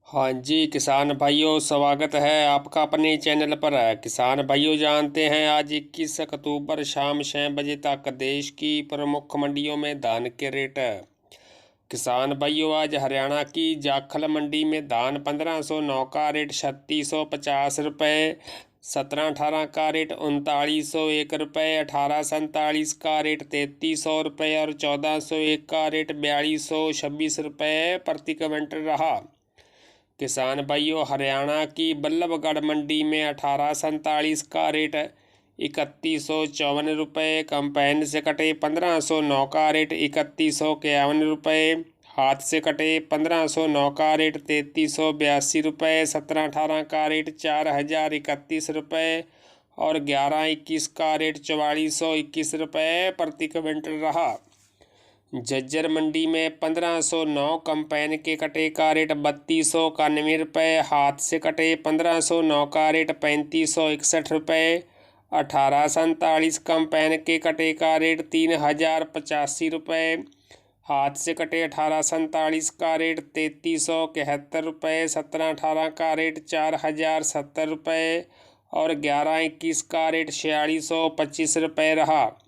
हाँ जी किसान भाइयों, स्वागत है आपका अपने चैनल पर। किसान भाइयों, जानते हैं आज 21 अक्टूबर शाम 6 बजे तक देश की प्रमुख मंडियों में धान के रेट। किसान भाइयों, आज हरियाणा की जाखल मंडी में धान 1509 का रेट 3650 रुपये, 1718 का रेट 3901 रुपये, 1847 का रेट 3300 रुपये और 1401 का रेट 4226 रुपये प्रति क्विंटल रहा। किसान भाइयों, हरियाणा की बल्लभगढ़ मंडी में 1847 का रेट 3154 रुपये, कंपाइन से कटे 1509 का रेट 3151 रुपये, हाथ से कटे 1509 का रेट 3382 रुपये, 1718 का रेट 4031 रुपये और 1121 का रेट 4421 रुपये प्रति क्विंटल रहा। झज्जर मंडी में 1509 कंपाइन के कटे का रेट 3291 रुपये, हाथ से कटे 1509 का रेट 3561 रुपये, 1847 कंपाइन के कटे का रेट 3085 रुपये, हाथ से कटे 1847 का रेट 3371 रुपये, 1718 का रेट 4070 रुपये और 1121 का रेट 4625 रुपये रहा।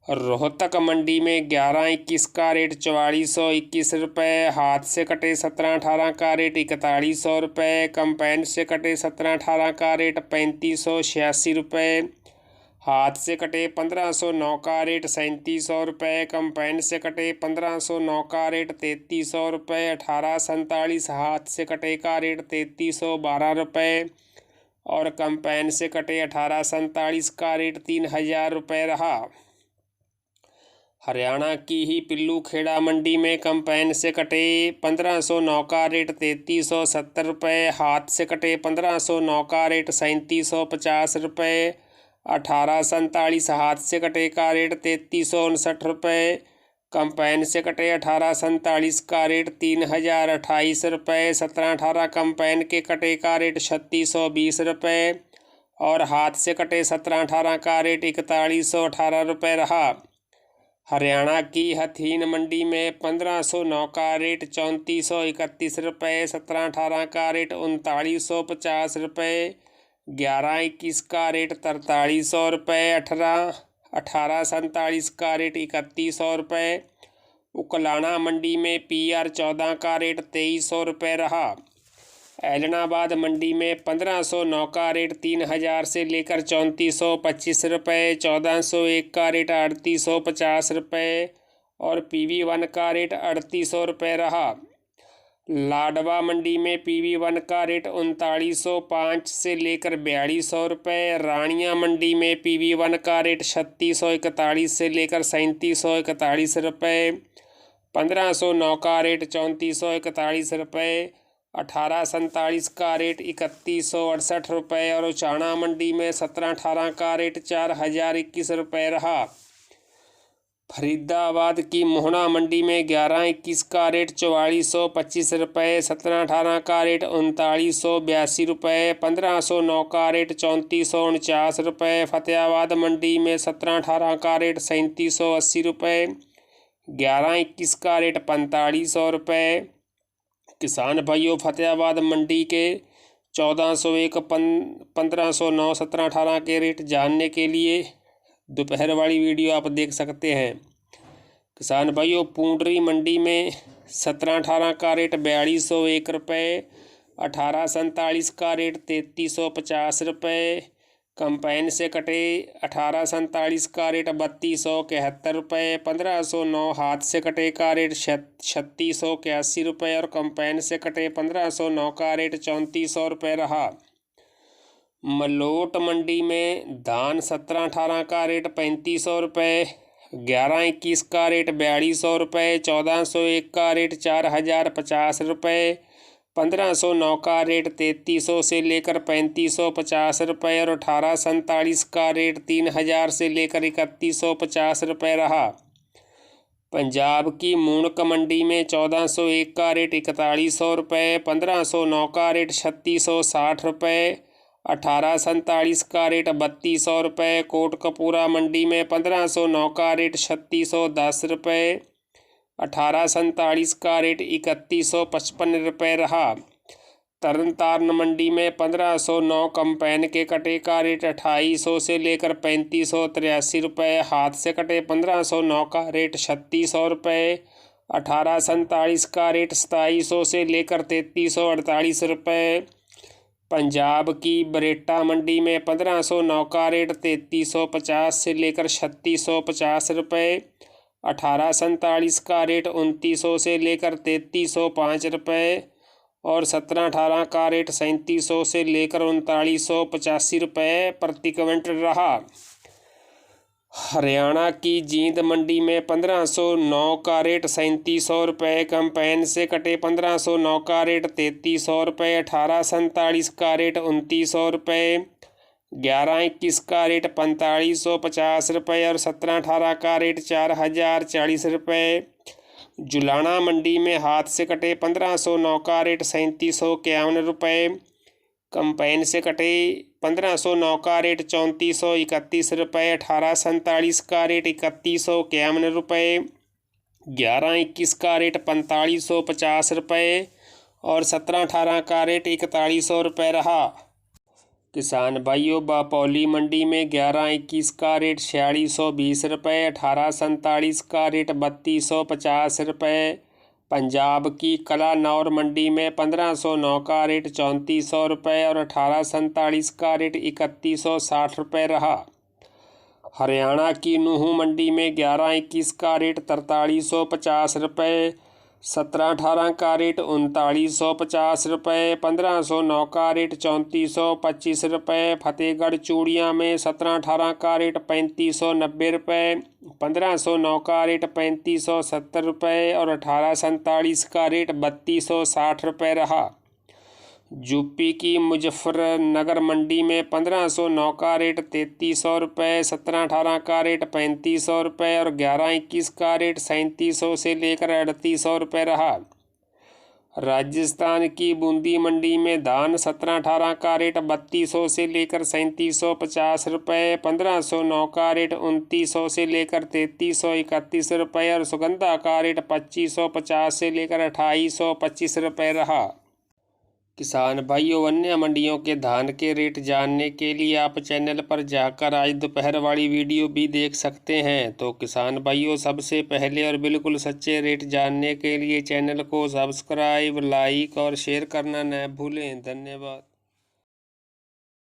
रोहतक मंडी में 1121 का रेट 4421 रुपये, हाथ से कटे 1718 का रेट 4100 रुपये, कंपाइन से कटे 1718 का रेट 3586 रुपये, हाथ से कटे 1509 का रेट 3700 रुपये, कंपाइन से कटे 1509 का रेट 3300 रुपये, 1847 हाथ से कटे का रेट 3312 रुपये और कंपाइन से कटे 1847 का रेट 3000 रुपये रहा। हरियाणा की ही पिल्लू खेड़ा मंडी में कंपाइन से कटे 1509 का रेट 3370 रुपये, हाथ से कटे 1509 का रेट 3750 रुपये, 1847 हाथ से कटे का रेट 3359 रुपये, कंपाइन से कटे 1847 का रेट 3028 रुपये, 1718 कंपाइन के कटे का रेट 3620 रुपये और हाथ से कटे 1718 का रेट 4118 रुपये रहा। हरियाणा की हथीन मंडी में 1509 का रेट 3431 रुपये, 1718 का रेट 3950 रुपये, 1121 का रेट 4300 रुपये, 1847 का रेट 3100 रुपये। उकलाना मंडी में PR 14 का रेट 2300 रुपये रहा। ऐलनाबाद मंडी में 1509 का रेट 3000 से लेकर 3425 रुपये, 1401 का रेट 3850 रुपये और PV1 का रेट 3800 रुपये रहा। लाडवा मंडी में PV1 का रेट 3905 से लेकर 4200 रुपये, रानिया मंडी में PV1 का रेट 3641 से लेकर 3741 रुपये, 1509 का रेट 3441 रुपये, 1847 का रेट 3168 रुपये और चाणा मंडी में 1718 का रेट 4021 रुपये रहा। फरीदाबाद की मोहना मंडी में 1121 का रेट 4425 रुपये, 1718 का रेट 3982 रुपये, 1509 का रेट 3449 रुपये। फतेहाबाद मंडी में 1718 का रेट 3780 रुपये, 1121 का रेट 4500 रुपये। किसान भाइयों, फतेहाबाद मंडी के 1401, 1509, 1718 के रेट जानने के लिए दोपहर वाली वीडियो आप देख सकते हैं। किसान भाइयों, पूंडरी मंडी में 1718 का रेट 4201 रुपये, 1847 का रेट 3350 रुपये, कंपाइन से कटे 1847 का रेट 3271 रुपये, 1509 हाथ से कटे का रेट 3681 रुपये और कंपाइन से कटे 1509 का रेट 3400 रुपये रहा। मलोट मंडी में धान 1718 का रेट 3500 रुपये, 1121 का रेट 4200 रुपये, 1401 का रेट 4050 रुपये, 1509 का रेट 3300 से लेकर 3550 रुपये और 1847 का रेट 3000 से लेकर 3150 रुपये रहा। पंजाब की मूणक मंडी में 1401 का रेट 4100 रुपये, 1509 का रेट 3660 रुपये, 1847 का रेट 3200 रुपये। कोटकपूरा मंडी में 1509 का रेट 3610 रुपये, 1847 का रेट 3155 रुपये रहा। तरनताਰਨ मंडी में 1509 कंपेन के कटे का रेट 2800 से लेकर 3583 रुपये। हाथ से कटे 1509 का रेट 3600 रुपये। 1847 का रेट 2700 से लेकर 3348 रुपये। पंजाब की बरेटा मंडी में 1509 का रेट 3350 से लेकर 3650 रुपये। 1847 का रेट 2900 से लेकर 3305 रुपये और 1718 का रेट 3700 से लेकर 3985 रुपये प्रति क्विंटल रहा। हरियाणा की जींद मंडी में 1509 का रेट 3700 रुपये। कंपेन से कटे 1509 का रेट 3300 रुपये। 1847 का रेट 2900 रुपये। 1121 का रेट 4550 रुपये और 1718 का रेट 4040 रुपये। जुलाना मंडी में हाथ से कटे 1509 का रेट 3751 रुपये। कंपेन से कटे 1509 का रेट 3431 रुपये। 1847 का रेट 3151 रुपये। 1121 का रेट 4550 रुपये और 1718 का रेट 4100 रुपये रहा। किसान भाइयों, बापौली मंडी में 1121 का रेट 4620 रुपये। 1847 का रेट 3250 रुपये। पंजाब की कलानौर मंडी में 1509 का रेट 3400 रुपये और 1847 का रेट 3160 रुपये रहा। हरियाणा की नूहू मंडी में 1121 का रेट 4350 रुपये। 1718 का रेट 3950 रुपये। 1509 का रेट 3425 रुपये। फतेहगढ़ चूड़ियाँ में 1718 का रेट 3590 रुपये। 1509 का रेट 3570 रुपये और 1847 का रेट 3260 रुपये रहा। यूपी की मुजफ्फरनगर मंडी में 1509 का रेट 3300 रुपये। 1718 का रेट 3500 रुपये और 1121 का रेट 3700 से लेकर 3800 रुपये रहा। राजस्थान की बूंदी मंडी में धान 1718 का रेट 3200 से लेकर 3750 रुपये। 1509 का रेट 2900 से लेकर 3331 रुपये और सुगंधा का रेट 2550 से लेकर 2825 रुपये रहा। किसान भाइयों, अन्य मंडियों के धान के रेट जानने के लिए आप चैनल पर जाकर आज दोपहर वाली वीडियो भी देख सकते हैं। तो किसान भाइयों, सबसे पहले और बिल्कुल सच्चे रेट जानने के लिए चैनल को सब्सक्राइब, लाइक और शेयर करना न भूलें। धन्यवाद।